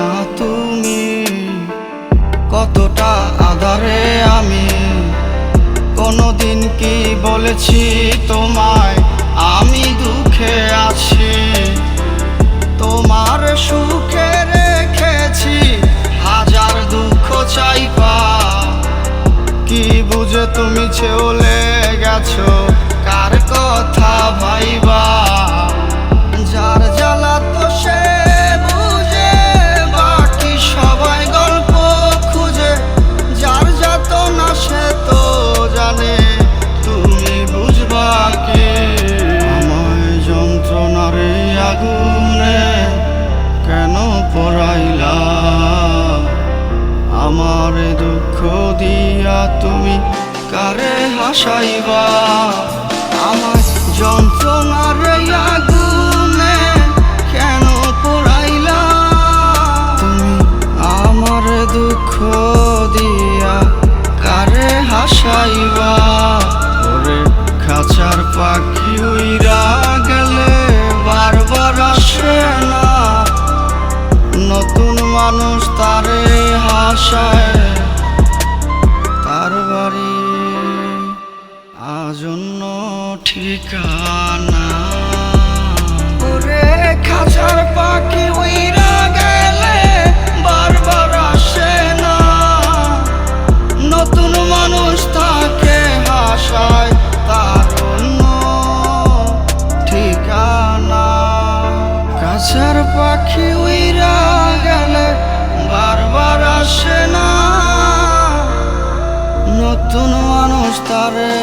না তুমি কতটা আধারে আমি কোনদিন কি বলেছি তোমায় আমি দুঃখে আছি তোমার সুখে রেখেছি হাজার দুঃখ চাইপা কি বুঝে তুমি চলে গেছো কার কথা ভাইবা যার জ্বালা তো সে বুঝে বাকি সবাই গল্প খুঁজে যার যাতনা সে তো জানে তুমি বুঝবা কি আমায় যন্ত্রণার এই আগুনে কেন পোড়াইলা আমার দুঃখ দিয়া তুমি কারে হাসাইবা আমার যন্ত্রণার এই আগুনে কেন পোড়াইলা তুমি আমার দুঃখ দিয়া কারে হাসাইবা ওরে খাঁচার পাখি উইরা গেলে বারবার আসে না নতুন মানুষ তারে হাসায় তার বাড়ি আজন্য ঠিকানা ওরে খাঁচার পাখি উইরা গেলে বারবার আসে না নতুন মানুষ তাকে হাসায় তার অন্য ঠিকানা খাঁচার পাখি উইরা গেলে বারবার আসে না নতুন মানুষ তারে